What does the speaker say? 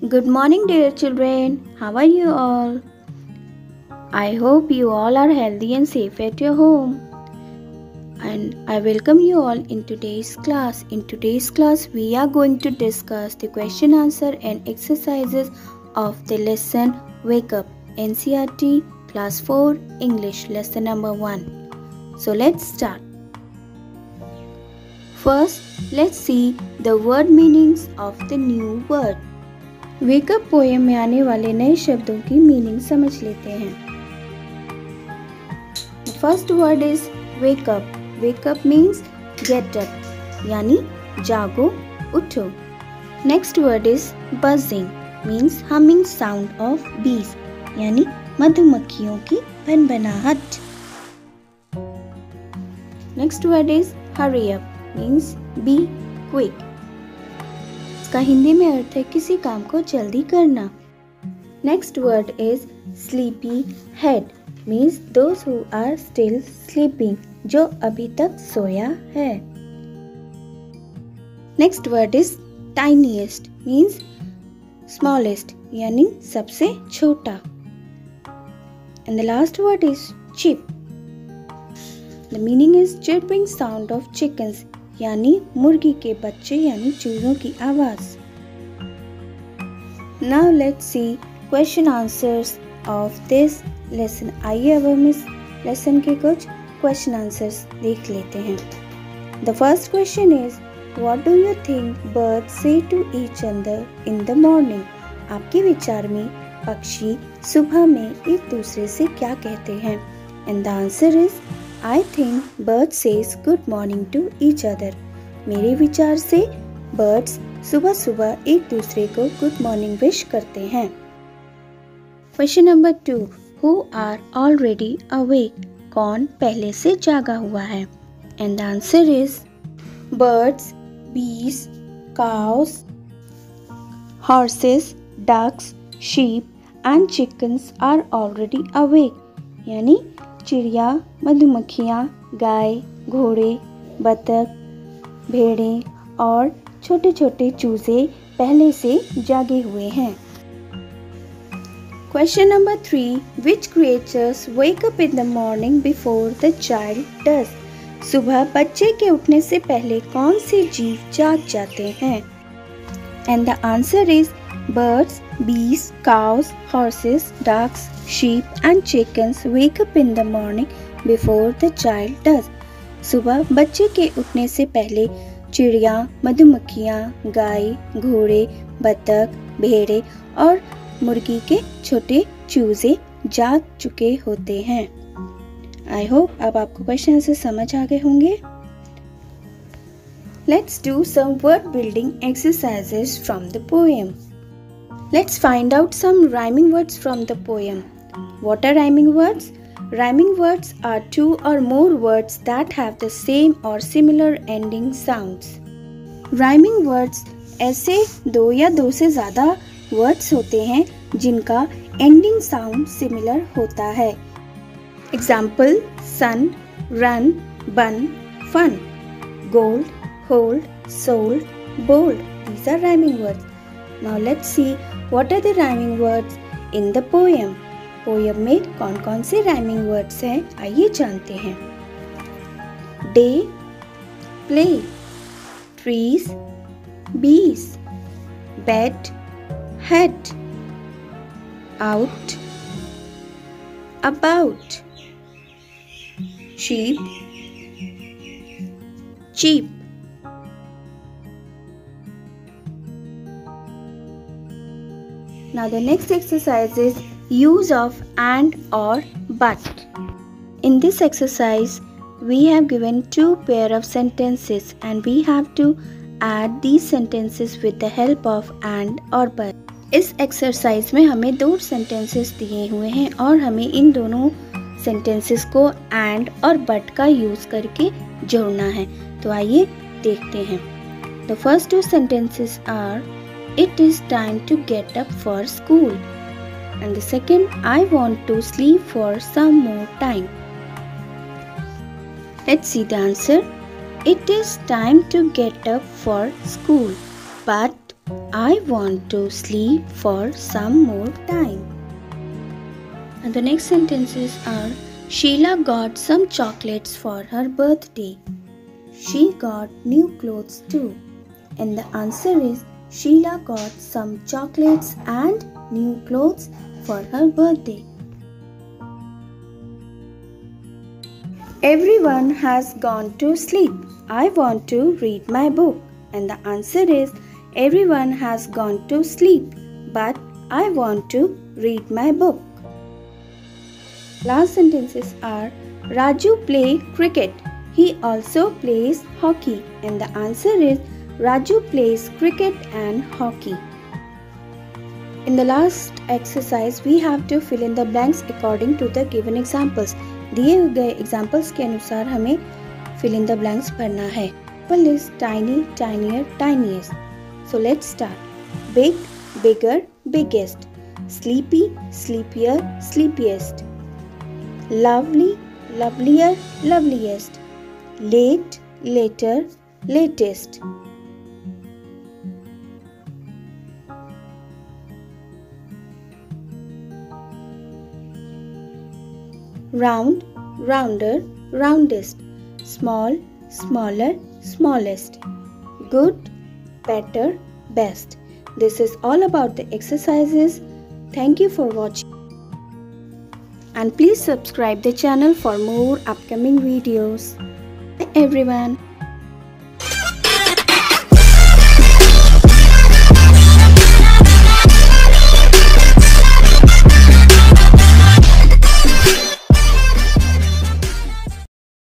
Good morning, dear children. How are you all? I hope you all are healthy and safe at your home. And I welcome you all in today's class. In today's class, we are going to discuss the question, answer, and exercises of the lesson Wake Up NCERT Class 4 English Lesson number 1. So let's start. First, let's see the word meanings of the new word. Wake up poem में आने वाले नए शब्दों की meaning समझ लेते हैं. First word is wake up. Wake up means get up यानी जागो, उठो. Next word is buzzing means humming sound of bees यानी मधुमक्खियों की भनभनाहट. Next word is hurry up means be quick. इसका हिंदी में अर्थ है किसी काम को जल्दी करना. Next word is sleepy head means those who are still sleeping जो अभी तक सोया है. Next word is tiniest means smallest यानी सबसे छोटा. And the last word is chip. The meaning is chirping sound of chickens यानी मुर्गी के बच्चे यानी चूजों की आवाज. Now let's see question answers of this lesson. आइए अब हम इस लेसन के कुछ क्वेश्चन आंसर्स देख लेते हैं. The first question is what do you think birds say to each other in the morning. आपके विचार में पक्षी सुबह में एक दूसरे से क्या कहते हैं. And the answer is I think birds says good morning to each other. मेरे विचार से birds सुबह सुबह एक दूसरे को good morning wish करते हैं. Question number 2. Who are already awake? कौन पहले से जागा हुआ है. And the answer is birds, bees, cows, horses, ducks, sheep and chickens are already awake. यानी चिड़िया, मधुमक्खियाँ, गाय, घोड़े, बतख, भेड़ें और छोटे छोटे चूजे पहले से जागे हुए हैं. Question number 3. Which creatures wake up in the morning before the child does? सुबह बच्चे के उठने से पहले कौन से जीव जाग जाते हैं. And the answer is birds, bees, cows, horses, ducks, sheep and chickens wake up in the morning before the child does. सुबह बच्चे के उठने से पहले चिड़िया, मधुमक्खियाँ, गाय, घोड़े, बतख, भेड़े और मुर्गी के छोटे चूजे जाग चुके होते हैं. आई होप अब आपको क्वेश्चन से समझ आ गए होंगे. Let's do some word building exercises from the poem. Let's find out some rhyming words from the poem. What are rhyming words? Rhyming words are two or more words that have the same or similar ending sounds. Rhyming words ऐसे दो या दो से ज़्यादा words होते हैं जिनका ending sound similar होता है. Example: sun, run, bun, fun. Gold, hold, sold, bold. These are rhyming words. Now let's see what are the rhyming words in the poem. Poem में कौन कौन से rhyming words हैं आइए जानते हैं. Day, play, trees, bees, bed, head, out, about, sheep, cheap. Now the next exercise is use of and or but. In this exercise we have given two pair of sentences and we have to add these sentences with the help of and or but. इस exercise में हमें दो sentences दिए हुए हैं और हमें इन दोनों sentences को and और but का use करके जोड़ना है. तो आइए देखते हैं. The first two sentences are It is time to get up for school. And the second, I want to sleep for some more time. Let's see the answer. It is time to get up for school, but I want to sleep for some more time. And the next sentences are Sheila got some chocolates for her birthday. She got new clothes too. And the answer is Sheila got some chocolates and new clothes for her birthday. Everyone has gone to sleep. I want to read my book. And the answer is everyone has gone to sleep, but I want to read my book. Last sentences are Raju plays cricket. He also plays hockey. And the answer is Raju plays cricket and hockey. In the last exercise, we have to fill in the blanks according to the given examples. दिए गए examples के अनुसार हमें fill in the blanks भरना है. Example is tiny, tinier, tiniest. So let's start. Big, bigger, biggest. Sleepy, sleepier, sleepiest. Lovely, lovelier, loveliest. Late, later, latest. Round, rounder, roundest. Small, smaller, smallest. Good, better, best. This is all about the exercises. Thank you for watching. And please subscribe the channel for more upcoming videos. Bye everyone.